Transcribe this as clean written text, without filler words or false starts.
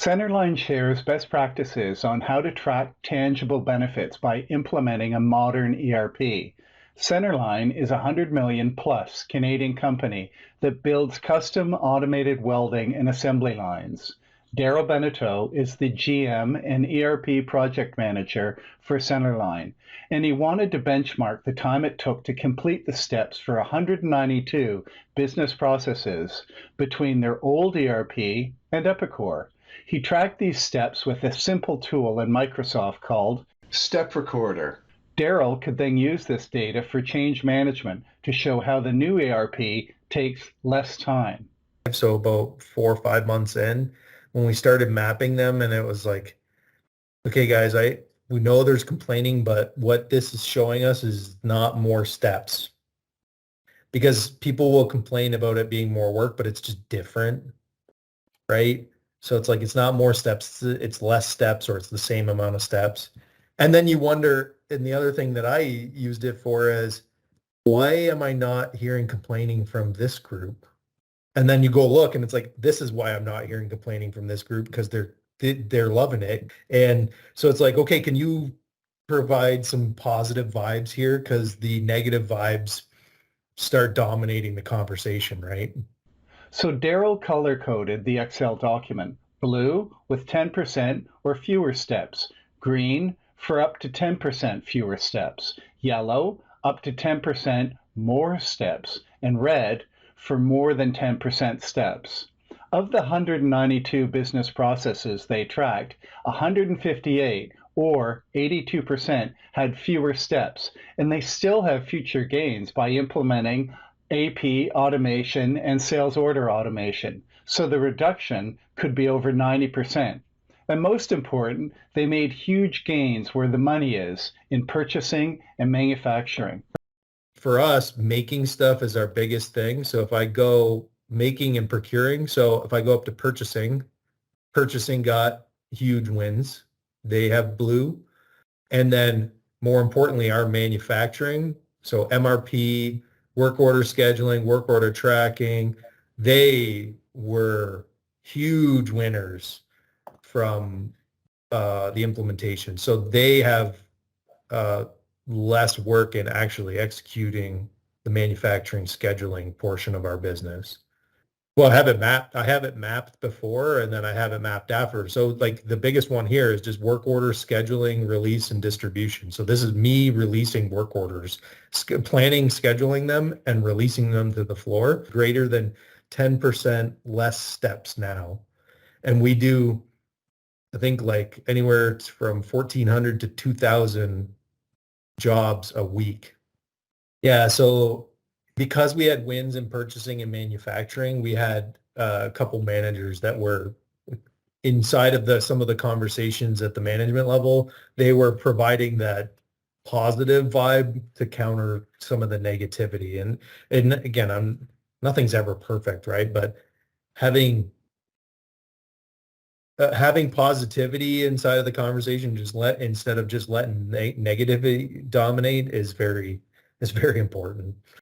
Centerline shares best practices on how to track tangible benefits by implementing a modern ERP. Centerline is a 100 million plus Canadian company that builds custom automated welding and assembly lines. Daryl Beneteau is the GM and ERP project manager for Centerline, and he wanted to benchmark the time it took to complete the steps for 192 business processes between their old ERP and Epicor. He tracked these steps with a simple tool in Microsoft called Step Recorder. Daryl could then use this data for change management to show how the new ERP takes less time. So about 4 or 5 months in, when we started mapping them, and it was like, okay, guys, we know there's complaining, but what this is showing us is not more steps. Because people will complain about it being more work, but it's just different, right? So it's like it's not more steps, it's less steps, or it's the same amount of steps. And then you wonder, and the other thing that I used it for is, why am I not hearing complaining from this group? And then you go look, and it's like, this is why I'm not hearing complaining from this group, because they're loving it. And so it's like, okay, can you provide some positive vibes here? Because the negative vibes start dominating the conversation, right? So Daryl color-coded the Excel document: blue with 10% or fewer steps, green for up to 10% fewer steps, yellow up to 10% more steps, and red for more than 10% steps. Of the 192 business processes they tracked, 158 or 82% had fewer steps, and they still have future gains by implementing AP automation and sales order automation. So the reduction could be over 90%. And most important, they made huge gains where the money is in purchasing and manufacturing. For us, making stuff is our biggest thing. So if I go making and procuring, so if I go up to purchasing got huge wins. They have blue. And then more importantly, our manufacturing, so MRP, work order scheduling, work order tracking, they were huge winners from the implementation. So they have uh, less work in actually executing the manufacturing scheduling portion of our business. Well, I have it mapped before, and then I have it mapped after. So like the biggest one here is just work order scheduling, release, and distribution. So this is me releasing work orders, planning, scheduling them, and releasing them to the floor. Greater than 10% less steps now. And we do, I think, like anywhere from 1,400 to 2,000 jobs a week. Yeah, so because we had wins in purchasing and manufacturing, we had a couple managers that were inside of some of the conversations at the management level. They were providing that positive vibe to counter some of the negativity. And again, nothing's ever perfect, right? But having having positivity inside of the conversation, instead of just letting negativity dominate, is very important.